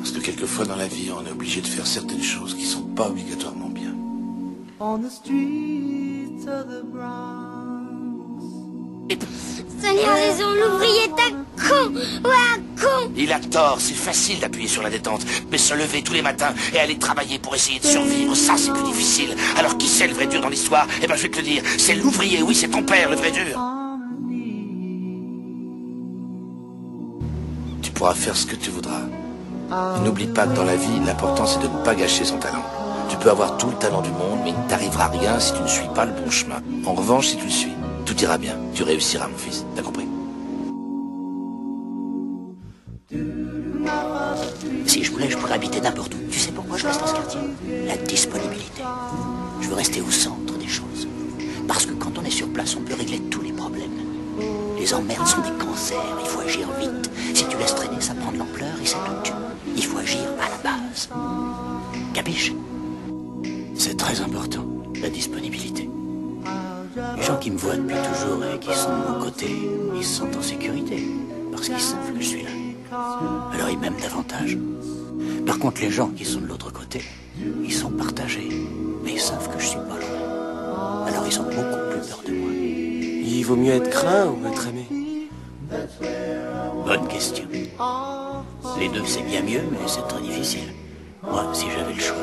Parce que quelquefois dans la vie, on est obligé de faire certaines choses qui sont pas obligatoirement bien. On the streets of the Bronx. Sonny a raison, l'ouvrier est un con. Ouais, un con. Il a tort, c'est facile d'appuyer sur la détente. Mais se lever tous les matins et aller travailler pour essayer de survivre, ça c'est plus difficile. Alors qui c'est le vrai dur dans l'histoire? Eh ben je vais te le dire, c'est l'ouvrier, oui c'est ton père le vrai dur. Tu pourras faire ce que tu voudras. Mais n'oublie pas que dans la vie, l'important c'est de ne pas gâcher son talent. Tu peux avoir tout le talent du monde, mais il ne t'arrivera rien si tu ne suis pas le bon chemin. En revanche, si tu le suis, tout ira bien. Tu réussiras, mon fils. T'as compris? Si je voulais, je pourrais habiter n'importe où. Tu sais pourquoi je reste dans ce quartier? La disponibilité. Je veux rester au centre des choses. Parce que quand on est sur place, on peut régler tous les problèmes. Les emmerdes sont des cancers, il faut agir vite. Si tu laisses traîner, ça prend de l'ampleur et ça te tue. Il faut agir à la base. Capiche? C'est très important, la disponibilité. Les gens qui me voient depuis toujours et qui sont de mon côté, ils se sentent en sécurité. Parce qu'ils savent que je suis là. Alors ils m'aiment davantage. Par contre, les gens qui sont de l'autre côté, ils sont partagés. Mais ils savent que je suis pas loin. Alors ils ont beaucoup plus peur de moi. Il vaut mieux être craint ou être aimé? Bonne question. Les deux, c'est bien mieux, mais c'est très difficile. Moi, si j'avais le choix,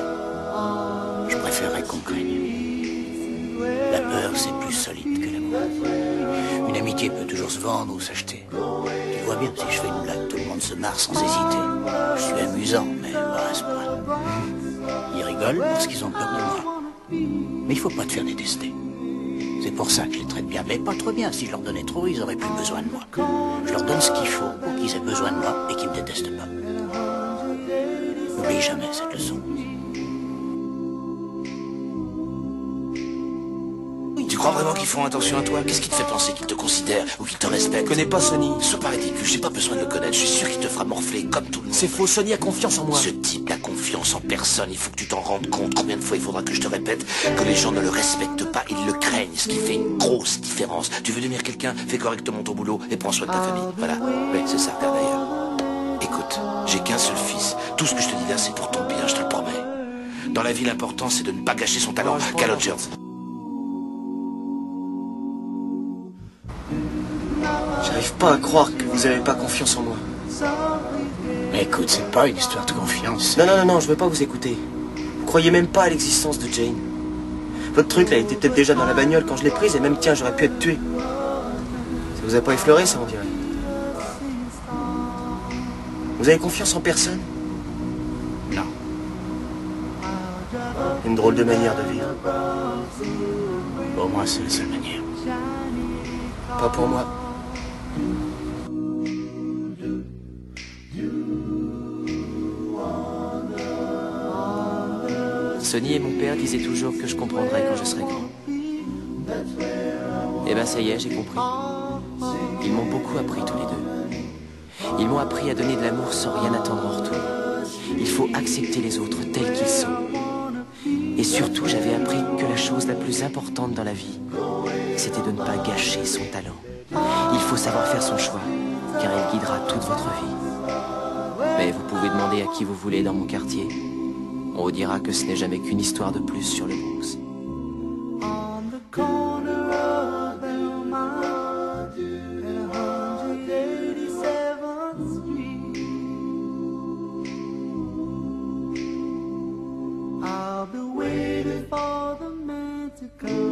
je préférerais qu'on craigne. La peur, c'est plus solide que l'amour. Une amitié peut toujours se vendre ou s'acheter. Tu vois bien, si je fais une blague, tout le monde se marre sans hésiter. Je suis amusant, mais pas à ce point. Ils rigolent parce qu'ils ont peur de moi. Mais il faut pas te faire détester. C'est pour ça que je les traite bien, mais pas trop bien. Si je leur donnais trop, ils auraient plus besoin de moi. Je leur donne ce qu'il faut pour qu'ils aient besoin de moi et qu'ils me détestent pas. N'oublie jamais cette leçon. Tu crois vraiment qu'ils font attention à toi? Qu'est-ce qui te fait penser qu'ils te considèrent ou qu'ils te respectent? Je connais pas Sonny. Sois pas ridicule, j'ai pas besoin de le connaître. Je suis sûr qu'il te fera morfler comme tout le monde. C'est faux, Sonny a confiance en moi. Ce type n'a confiance en personne. Il faut que tu t'en rendes compte. Combien de fois il faudra que je te répète que les gens ne le respectent pas, ils le craignent, ce qui fait une grosse différence. Tu veux devenir quelqu'un? Fais correctement ton boulot et prends soin de ta famille. Voilà. Oui, c'est ça, père d'ailleurs. Écoute, j'ai qu'un seul fils. Tout ce que je te dis là, c'est pour ton bien, je te le promets. Dans la vie, l'important, c'est de ne pas gâcher son talent. Cal Rogers. J'arrive pas à croire que vous avez pas confiance en moi. Mais écoute, c'est pas une histoire de confiance. Non, je veux pas vous écouter. Vous croyez même pas à l'existence de Jane. Votre truc là était peut-être déjà dans la bagnole quand je l'ai prise et même tiens, j'aurais pu être tué. Ça vous a pas effleuré ça, on dirait. Vous avez confiance en personne? Non. Une drôle de manière de vivre. Pour moi, c'est la seule manière. Pas pour moi. Sonny et mon père disaient toujours que je comprendrais quand je serais grand. Eh ben ça y est, j'ai compris. Ils m'ont beaucoup appris tous les deux. Ils m'ont appris à donner de l'amour sans rien attendre en retour. Il faut accepter les autres tels qu'ils sont. Et surtout, j'avais appris que la chose la plus importante dans la vie, c'était de ne pas gâcher son talent. Il faut savoir faire son choix, car il guidera toute votre vie. Mais vous pouvez demander à qui vous voulez dans mon quartier. On vous dira que ce n'est jamais qu'une histoire de plus sur le Bronx. On the corner of Belmont and 187th Street, I'll be waiting for the man to come.